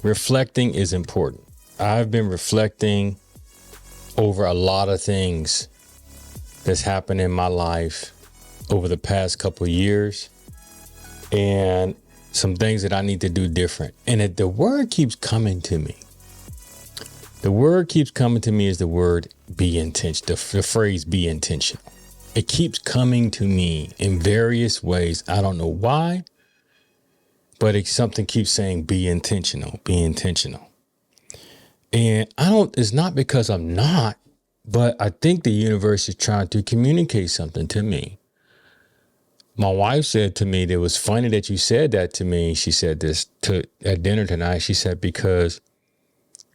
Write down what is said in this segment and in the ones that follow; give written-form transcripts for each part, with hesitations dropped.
reflecting is important. I've been reflecting over a lot of things that's happened in my life over the past couple of years, and some things that I need to do different. And the word keeps coming to me. The word keeps coming to me is the word be intentional, the phrase be intentional. It keeps coming to me in various ways. I don't know why, but something keeps saying be intentional, be intentional. And it's not because I'm not, but I think the universe is trying to communicate something to me. My wife said to me, it was funny that you said that to me. She said this at dinner tonight. She said, because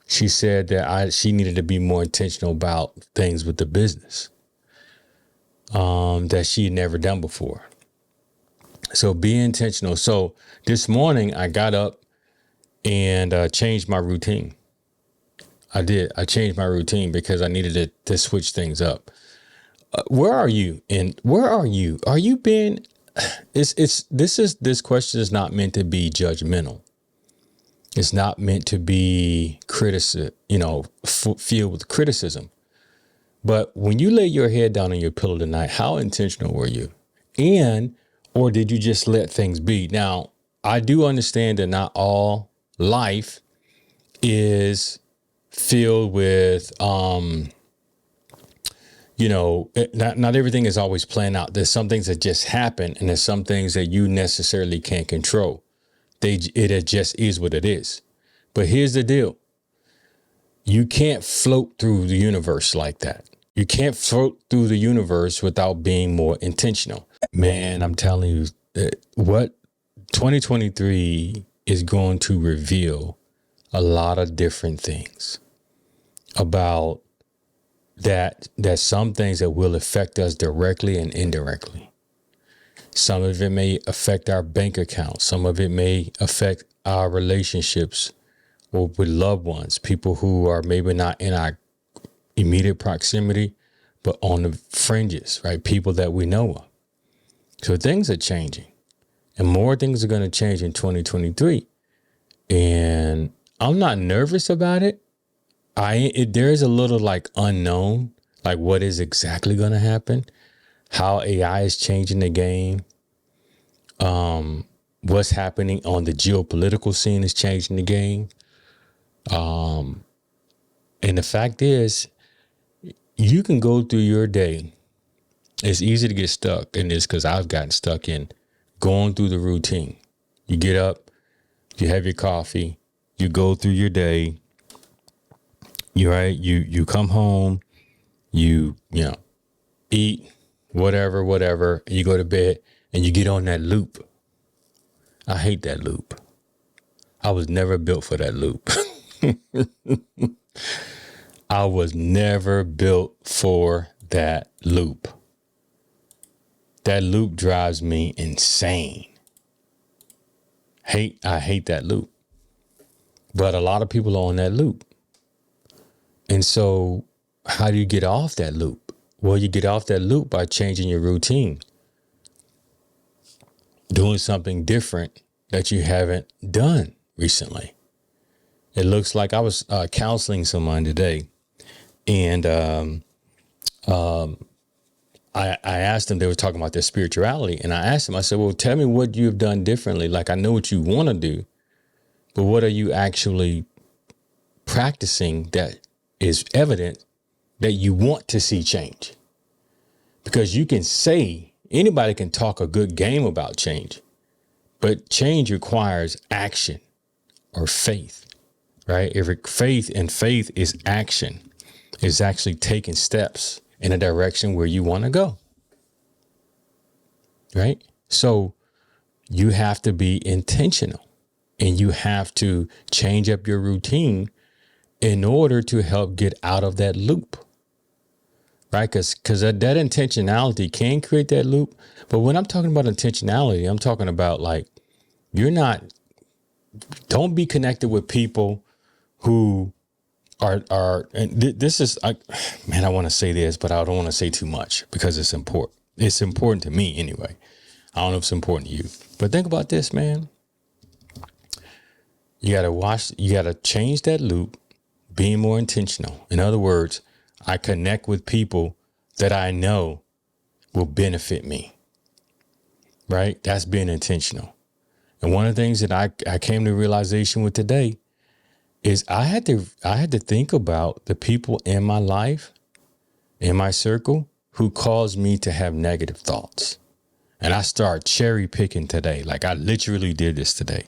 she said that she needed to be more intentional about things with the business that she had never done before. So be intentional. So this morning I got up and changed my routine. I did. I changed my routine because I needed to switch things up. Where are you? And where are you? Are you being? This question is not meant to be judgmental. It's not meant to be filled with criticism. But when you lay your head down on your pillow tonight, how intentional were you? Or did you just let things be? Now, I do understand that not all life is filled with, not everything is always planned out. There's some things that just happen, and there's some things that you necessarily can't control. It just is what it is. But here's the deal. You can't float through the universe like that. You can't float through the universe without being more intentional. Man, I'm telling you what 2023 is going to reveal a lot of different things about that some things that will affect us directly and indirectly. Some of it may affect our bank account. Some of it may affect our relationships or with loved ones, people who are maybe not in our immediate proximity, but on the fringes, right? People that we know of. So things are changing, and more things are going to change in 2023. And I'm not nervous about it. There is a little like unknown, like what is exactly going to happen, how AI is changing the game. What's happening on the geopolitical scene is changing the game. And the fact is, you can go through your day. It's easy to get stuck in this because I've gotten stuck in going through the routine. You get up, you have your coffee, you go through your day. You come home, you eat, whatever, you go to bed and you get on that loop. I hate that loop. I was never built for that loop. I was never built for that loop. That loop drives me insane. I hate that loop. But a lot of people are on that loop. And so how do you get off that loop? Well, you get off that loop by changing your routine. Doing something different that you haven't done recently. It looks like I was counseling someone today, and I asked them, they were talking about their spirituality, and I asked them, I said, well, tell me what you've done differently. Like, I know what you want to do, but what are you actually practicing that is evident that you want to see change? Because you can say, anybody can talk a good game about change, but change requires action or faith, right? Faith is action. It's actually taking steps in a direction where you want to go, right? So you have to be intentional, and you have to change up your routine in order to help get out of that loop, right? Because that intentionality can create that loop. But when I'm talking about intentionality, I'm talking about like, don't be connected with people who are, and this is, I want to say this, but I don't want to say too much because it's important. It's important to me anyway. I don't know if it's important to you, but think about this, man. You got to watch. You got to change that loop, being more intentional. In other words, I connect with people that I know will benefit me. Right? That's being intentional. And one of the things that I came to realization with today is I had to think about the people in my life, in my circle, who caused me to have negative thoughts. And I started cherry picking today. Like I literally did this today.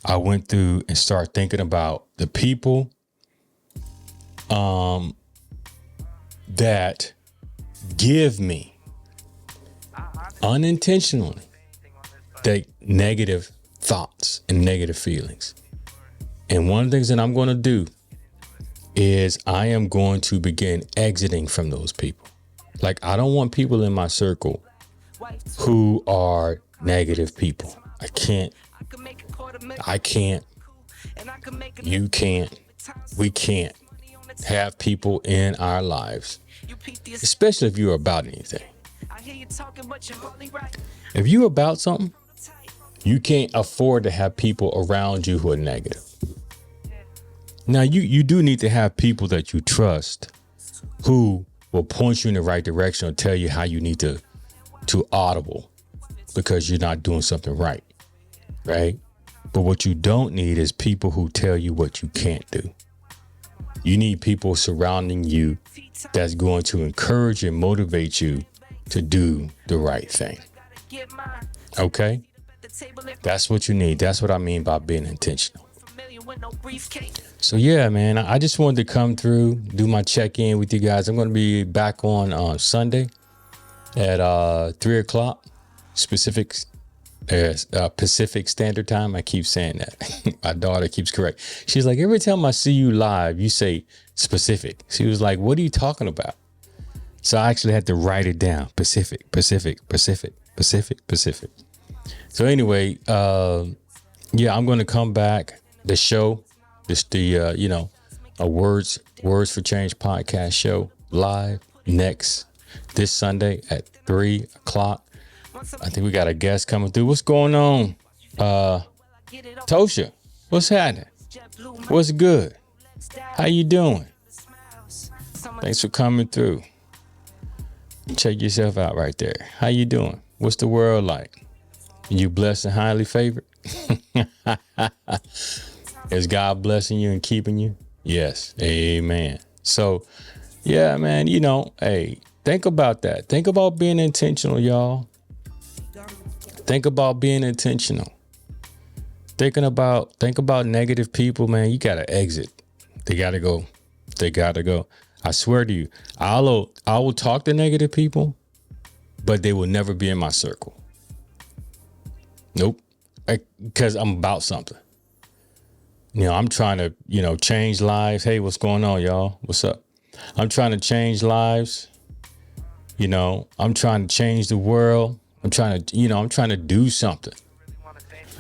I went through and started thinking about the people that give me unintentionally the negative thoughts and negative feelings. And one of the things that I'm going to do is I am going to begin exiting from those people. Like, I don't want people in my circle who are negative people. I can't, you can't, we can't have people in our lives, especially if you're about anything. If you're about something, you can't afford to have people around you who are negative. Now, you do need to have people that you trust who will point you in the right direction or tell you how you need to audible because you're not doing something right. Right. But what you don't need is people who tell you what you can't do. You need people surrounding you that's going to encourage and motivate you to do the right thing. OK, that's what you need. That's what I mean by being intentional. So, yeah, man, I just wanted to come through, do my check in with you guys. I'm going to be back on Sunday at 3:00 Pacific Standard Time. I keep saying that. My daughter keeps correct. She's like, every time I see you live, you say specific. She was like, what are you talking about? So I actually had to write it down. Pacific. So anyway, yeah, I'm going to come back. The show, a Words for Change podcast show live this Sunday at 3:00. I think we got a guest coming through. What's going on? Tosha, what's happening? What's good? How you doing? Thanks for coming through. Check yourself out right there. How you doing? What's the world like? You blessed and highly favored? Is God blessing you and keeping you? Yes. Amen. So, yeah, man, hey, think about that. Think about being intentional, y'all. Think about being intentional. Think about negative people, man. You got to exit. They got to go. I swear to you, I will talk to negative people, but they will never be in my circle. Nope. Because I'm about something. I'm trying to, change lives. Hey, what's going on, y'all? What's up? I'm trying to change lives. I'm trying to change the world. I'm trying to do something.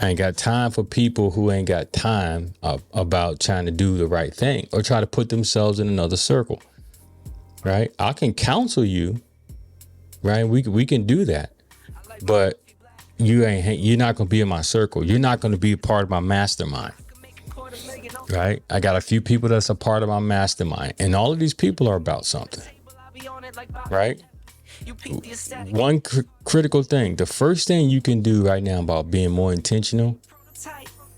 I ain't got time for people who ain't got time about trying to do the right thing or try to put themselves in another circle. Right? I can counsel you. Right? We can do that. But you're not going to be in my circle. You're not going to be a part of my mastermind. Right? I got a few people that's a part of my mastermind, and all of these people are about something. Right? One critical thing. The first thing you can do right now about being more intentional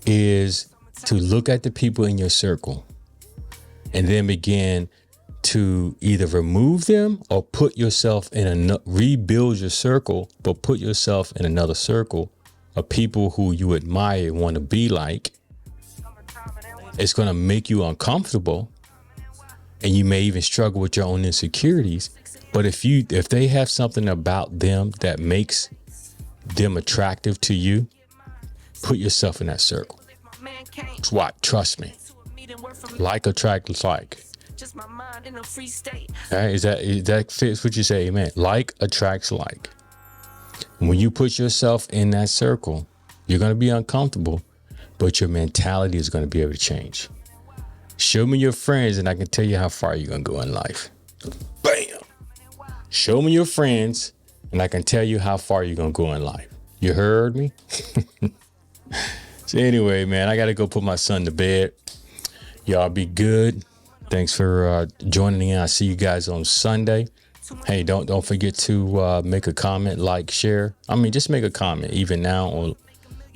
is to look at the people in your circle and then begin to either remove them or put yourself rebuild your circle, but put yourself in another circle of people who you admire and want to be like. It's going to make you uncomfortable, and you may even struggle with your own insecurities. But if they have something about them that makes them attractive to you, put yourself in that circle. It's what? Trust me. Like attracts like. All right, is that fits what you say? Amen. Like attracts like. When you put yourself in that circle, you're going to be uncomfortable, but your mentality is going to be able to change. Show me your friends, and I can tell you how far you're going to go in life. Bam. Show me your friends, and I can tell you how far you're going to go in life. You heard me? So anyway, man, I got to go put my son to bed. Y'all be good. Thanks for joining in. I'll see you guys on Sunday. Hey, don't forget to make a comment, like, share. I mean, just make a comment, even now or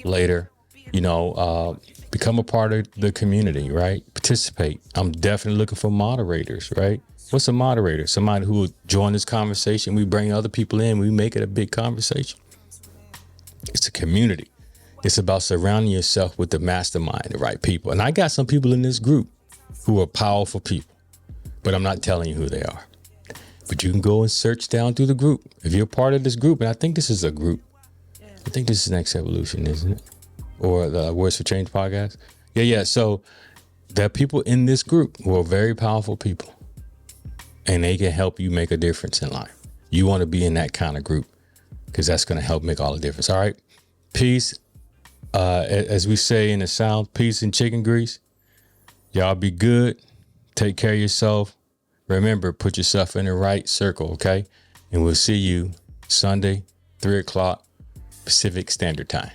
later. You know, become a part of the community, right? Participate. I'm definitely looking for moderators, right? What's a moderator? Somebody who will join this conversation. We bring other people in. We make it a big conversation. It's a community. It's about surrounding yourself with the mastermind, the right people. And I got some people in this group who are powerful people, but I'm not telling you who they are. But you can go and search down through the group. If you're part of this group, and I think this is a group. I think this is Next Evolution, isn't it? Or the Words for Change podcast. Yeah. So there are people in this group who are very powerful people, and they can help you make a difference in life. You want to be in that kind of group because that's going to help make all the difference. All right. Peace. As we say in the South, peace and chicken grease. Y'all be good. Take care of yourself. Remember, put yourself in the right circle, okay? And we'll see you Sunday, 3 o'clock Pacific Standard Time.